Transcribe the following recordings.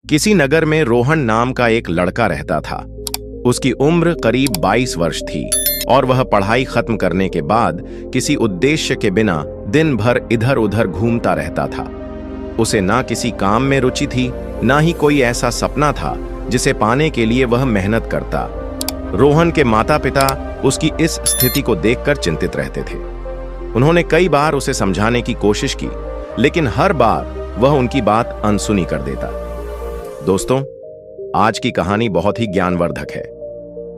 किसी नगर में रोहन नाम का एक लड़का रहता था। उसकी उम्र करीब 22 वर्ष थी और वह पढ़ाई खत्म करने के बाद किसी उद्देश्य के बिना दिन भर इधर उधर घूमता रहता था। उसे ना किसी काम में रुचि थी, ना ही कोई ऐसा सपना था जिसे पाने के लिए वह मेहनत करता। रोहन के माता पिता उसकी इस स्थिति को देखकर चिंतित रहते थे। उन्होंने कई बार उसे समझाने की कोशिश की, लेकिन हर बार वह उनकी बात अनसुनी कर देता। दोस्तों, आज की कहानी बहुत ही ज्ञानवर्धक है।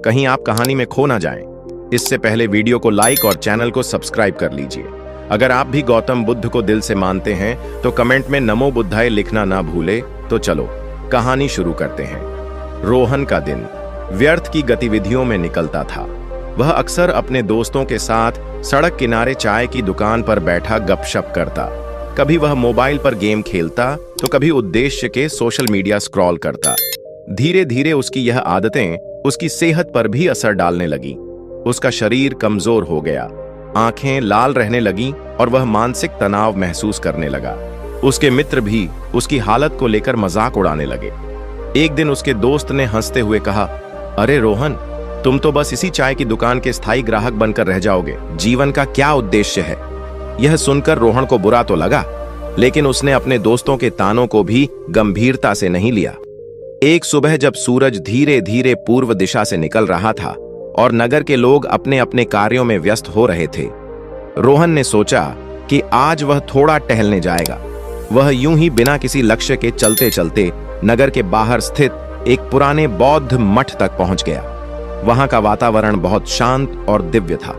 कहीं आप कहानी में खो ना जाएं। इससे पहले वीडियो को लाइक और चैनल को सब्सक्राइब कर लीजिए। अगर आप भी गौतम बुद्ध को दिल से मानते हैं तो कमेंट में नमो बुद्धाय लिखना ना भूले। तो चलो कहानी शुरू करते हैं। रोहन का दिन व्यर्थ की गतिविधियों में निकलता था। वह अक्सर अपने दोस्तों के साथ सड़क किनारे चाय की दुकान पर बैठा गपशप करता। कभी वह मोबाइल पर गेम खेलता तो कभी उद्देश्य के सोशल मीडिया स्क्रॉल करता। धीरे धीरे उसकी यह आदतें उसकी सेहत पर भी असर डालने लगी। उसका शरीर कमजोर हो गया, आंखें लाल रहने लगीं और वह मानसिक तनाव महसूस करने लगा। उसके मित्र भी उसकी हालत को लेकर मजाक उड़ाने लगे। एक दिन उसके दोस्त ने हंसते हुए कहा, अरे रोहन, तुम तो बस इसी चाय की दुकान के स्थायी ग्राहक बनकर रह जाओगे। जीवन का क्या उद्देश्य है? यह सुनकर रोहन को बुरा तो लगा, लेकिन उसने अपने दोस्तों के तानों को भी गंभीरता से नहीं लिया। एक सुबह जब सूरज धीरे धीरे पूर्व दिशा से निकल रहा था और नगर के लोग अपने अपने कार्यों में व्यस्त हो रहे थे, रोहन ने सोचा कि आज वह थोड़ा टहलने जाएगा। वह यूं ही बिना किसी लक्ष्य के चलते चलते नगर के बाहर स्थित एक पुराने बौद्ध मठ तक पहुंच गया। वहां का वातावरण बहुत शांत और दिव्य था।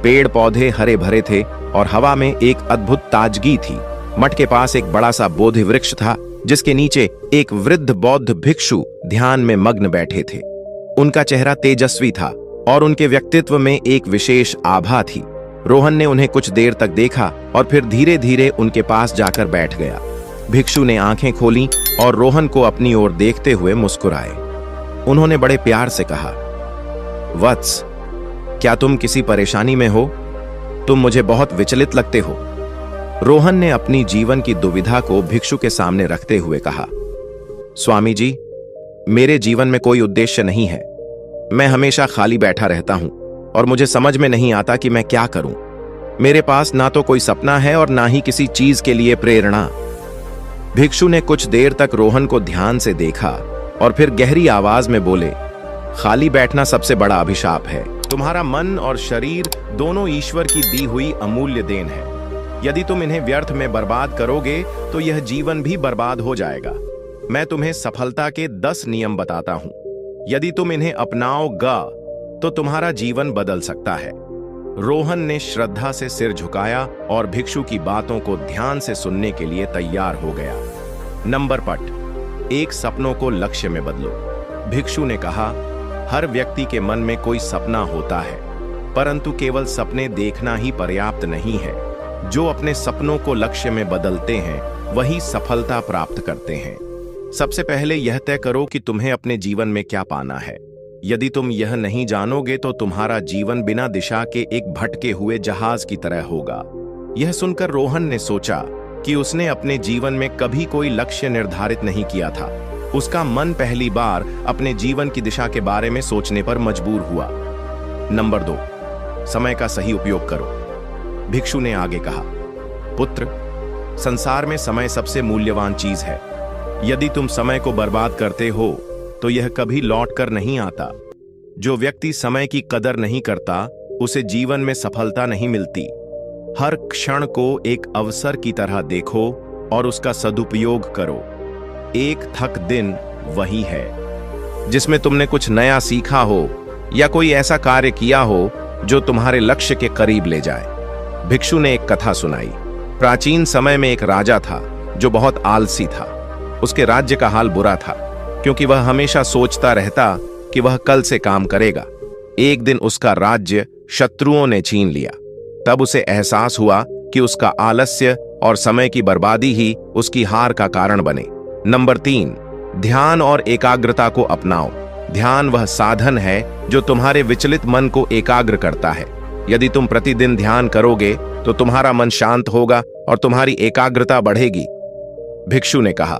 पेड़ पौधे हरे भरे थे और हवा में एक अद्भुत ताजगी थी। मठ के पास एक बड़ा सा बोधि वृक्ष था, जिसके नीचे एक वृद्ध बौद्ध भिक्षु ध्यान में मग्न बैठे थे। उनका चेहरा तेजस्वी था और उनके व्यक्तित्व में एक विशेष आभा थी। रोहन ने उन्हें कुछ देर तक देखा और फिर धीरे धीरे उनके पास जाकर बैठ गया। भिक्षु ने आंखें खोली और रोहन को अपनी ओर देखते हुए मुस्कुराए। उन्होंने बड़े प्यार से कहा, वत्स, क्या तुम किसी परेशानी में हो? तुम मुझे बहुत विचलित लगते हो। रोहन ने अपनी जीवन की दुविधा को भिक्षु के सामने रखते हुए कहा, स्वामी जी, मेरे जीवन में कोई उद्देश्य नहीं है। मैं हमेशा खाली बैठा रहता हूं और मुझे समझ में नहीं आता कि मैं क्या करूं। मेरे पास ना तो कोई सपना है और ना ही किसी चीज के लिए प्रेरणा। भिक्षु ने कुछ देर तक रोहन को ध्यान से देखा और फिर गहरी आवाज में बोले, खाली बैठना सबसे बड़ा अभिशाप है। तुम्हारा मन और शरीर दोनों ईश्वर की दी हुई अमूल्य देन है। यदि तुम इन्हें व्यर्थ में बर्बाद करोगे तो यह जीवन भी बर्बाद हो जाएगा। मैं तुम्हें सफलता के 10 नियम बताता हूं। यदि तुम इन्हें अपनाओगे तो तुम्हारा जीवन बदल सकता है। रोहन ने श्रद्धा से सिर झुकाया और भिक्षु की बातों को ध्यान से सुनने के लिए तैयार हो गया। नंबर पट 1, सपनों को लक्ष्य में बदलो। भिक्षु ने कहा, हर व्यक्ति के मन में कोई सपना होता है, परंतु केवल सपने देखना ही पर्याप्त नहीं है। जो अपने सपनों को लक्ष्य में बदलते हैं वही सफलता प्राप्त करते हैं। सबसे पहले यह तय करो कि तुम्हें अपने जीवन में क्या पाना है। यदि तुम यह नहीं जानोगे तो तुम्हारा जीवन बिना दिशा के एक भटके हुए जहाज की तरह होगा। यह सुनकर रोहन ने सोचा कि उसने अपने जीवन में कभी कोई लक्ष्य निर्धारित नहीं किया था। उसका मन पहली बार अपने जीवन की दिशा के बारे में सोचने पर मजबूर हुआ। नंबर 2, समय का सही उपयोग करो। भिक्षु ने आगे कहा, पुत्र, संसार में समय सबसे मूल्यवान चीज है। यदि तुम समय को बर्बाद करते हो तो यह कभी लौट कर नहीं आता। जो व्यक्ति समय की कदर नहीं करता उसे जीवन में सफलता नहीं मिलती। हर क्षण को एक अवसर की तरह देखो और उसका सदुपयोग करो। एक थक दिन वही है जिसमें तुमने कुछ नया सीखा हो या कोई ऐसा कार्य किया हो जो तुम्हारे लक्ष्य के करीब ले जाए। भिक्षु ने एक कथा सुनाई। प्राचीन समय में एक राजा था जो बहुत आलसी था। उसके राज्य का हाल बुरा था क्योंकि वह हमेशा सोचता रहता कि वह कल से काम करेगा। एक दिन उसका राज्य शत्रुओं ने छीन लिया। तब उसे एहसास हुआ कि उसका आलस्य और समय की बर्बादी ही उसकी हार का कारण बने। नंबर 3, ध्यान और एकाग्रता को अपनाओ। ध्यान वह साधन है जो तुम्हारे विचलित मन को एकाग्र करता है। यदि तुम प्रतिदिन ध्यान करोगे तो तुम्हारा मन शांत होगा और तुम्हारी एकाग्रता बढ़ेगी। भिक्षु ने कहा,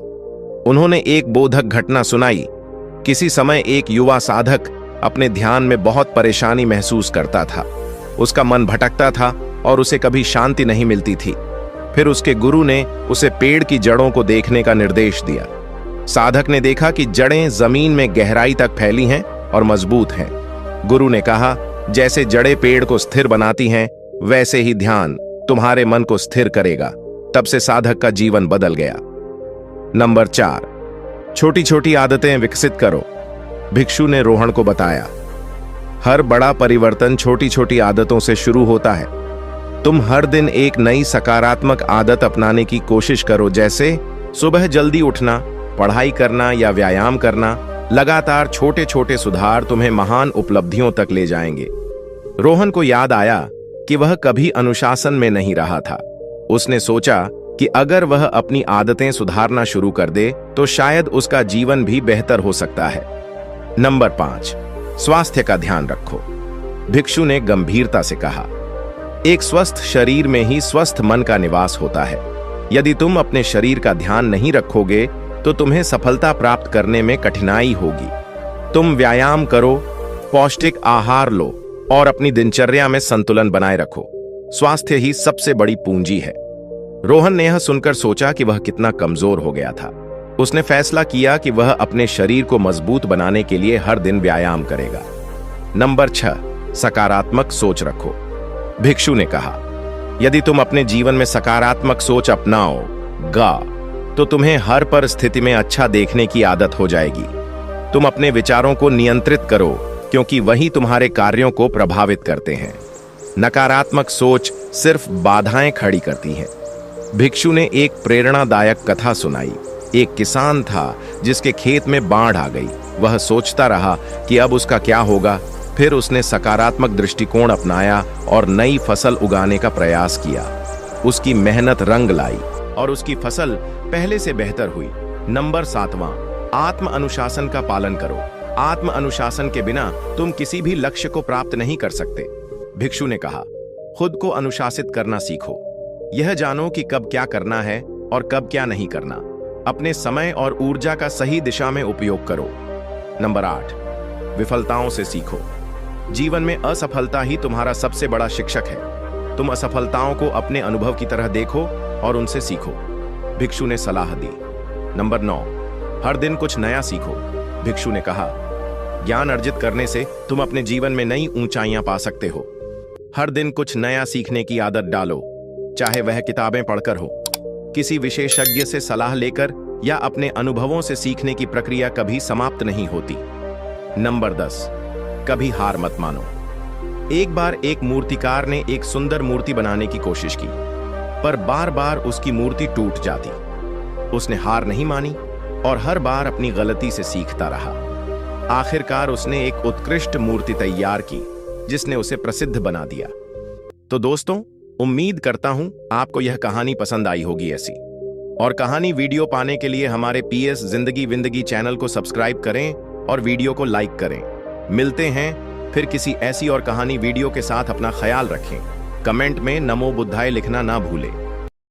उन्होंने एक बोधक घटना सुनाई। किसी समय एक युवा साधक अपने ध्यान में बहुत परेशानी महसूस करता था। उसका मन भटकता था और उसे कभी शांति नहीं मिलती थी। फिर उसके गुरु ने उसे पेड़ की जड़ों को देखने का निर्देश दिया। साधक ने देखा कि जड़ें जमीन में गहराई तक फैली हैं और मजबूत हैं। गुरु ने कहा, जैसे जड़ें पेड़ को स्थिर बनाती हैं, वैसे ही ध्यान तुम्हारे मन को स्थिर करेगा। तब से साधक का जीवन बदल गया। नंबर 4, छोटी छोटी आदतें विकसित करो। भिक्षु ने रोहन को बताया, हर बड़ा परिवर्तन छोटी छोटी आदतों से शुरू होता है। तुम हर दिन एक नई सकारात्मक आदत अपनाने की कोशिश करो, जैसे सुबह जल्दी उठना, पढ़ाई करना या व्यायाम करना। लगातार छोटे छोटे सुधार तुम्हें महान उपलब्धियों तक ले जाएंगे। रोहन को याद आया कि वह कभी अनुशासन में नहीं रहा था। उसने सोचा कि अगर वह अपनी आदतें सुधारना शुरू कर दे तो शायद उसका जीवन भी बेहतर हो सकता है। नंबर 5, स्वास्थ्य का ध्यान रखो। भिक्षु ने गंभीरता से कहा, एक स्वस्थ शरीर में ही स्वस्थ मन का निवास होता है। यदि तुम अपने शरीर का ध्यान नहीं रखोगे तो तुम्हें सफलता प्राप्त करने में कठिनाई होगी। तुम व्यायाम करो, पौष्टिक आहार लो और अपनी दिनचर्या में संतुलन बनाए रखो। स्वास्थ्य ही सबसे बड़ी पूंजी है। रोहन ने यह सुनकर सोचा कि वह कितना कमजोर हो गया था। उसने फैसला किया कि वह अपने शरीर को मजबूत बनाने के लिए हर दिन व्यायाम करेगा। नंबर 6, सकारात्मक सोच रखो। भिक्षु ने कहा, यदि तुम अपने जीवन में सकारात्मक सोच अपनाओगा तो तुम्हें हर परिस्थिति में अच्छा देखने की आदत हो जाएगी। तुम अपने विचारों को नियंत्रित करो, क्योंकि वही तुम्हारे कार्यों को प्रभावित करते हैं। नकारात्मक सोच सिर्फ बाधाएं खड़ी करती हैं। भिक्षु ने एक प्रेरणादायक कथा सुनाई। एक किसान था जिसके खेत में बाढ़ आ गई। वह सोचता रहा कि अब उसका क्या होगा। फिर उसने सकारात्मक दृष्टिकोण अपनाया और नई फसल उगाने का प्रयास किया। उसकी मेहनत रंग लाई और उसकी फसल पहले से बेहतर हुई। नंबर 7वां, आत्म अनुशासन का पालन करो। आत्म अनुशासन के बिना तुम किसी भी लक्ष्य को प्राप्त नहीं कर सकते। भिक्षु ने कहा, खुद को अनुशासित करना सीखो। यह जानो कि कब क्या करना है और कब क्या नहीं करना। अपने समय और ऊर्जा का सही दिशा में उपयोग करो। नंबर 8, विफलताओं से सीखो। जीवन में असफलता ही तुम्हारा सबसे बड़ा शिक्षक है। तुम असफलताओं को अपने अनुभव की तरह देखो और उनसे सीखो। भिक्षु ने सलाह दी। नंबर 9, हर दिन कुछ नया सीखो। भिक्षु ने कहा, ज्ञान अर्जित करने से तुम अपने जीवन में नई ऊंचाइयां पा सकते हो। हर दिन कुछ नया सीखने की आदत डालो, चाहे वह किताबें पढ़कर हो, किसी विशेषज्ञ से सलाह लेकर या अपने अनुभवों से सीखने की प्रक्रिया कभी समाप्त नहीं होती। नंबर 10, कभी हार मत मानो। एक बार एक मूर्तिकार ने एक सुंदर मूर्ति बनाने की कोशिश की, पर बार बार उसकी मूर्ति टूट जाती। उसने हार नहीं मानी और हर बार अपनी गलती से सीखता रहा। आखिरकार उसने एक उत्कृष्ट मूर्ति तैयार की जिसने उसे प्रसिद्ध बना दिया। तो दोस्तों, उम्मीद करता हूं आपको यह कहानी पसंद आई होगी ऐसी। और कहानी वीडियो पाने के लिए हमारे PS जिंदगी विंदगी चैनल को सब्सक्राइब करें और वीडियो को लाइक करें। मिलते हैं फिर किसी ऐसी और कहानी वीडियो के साथ। अपना ख्याल रखें। कमेंट में नमो बुद्धाय लिखना ना भूलें।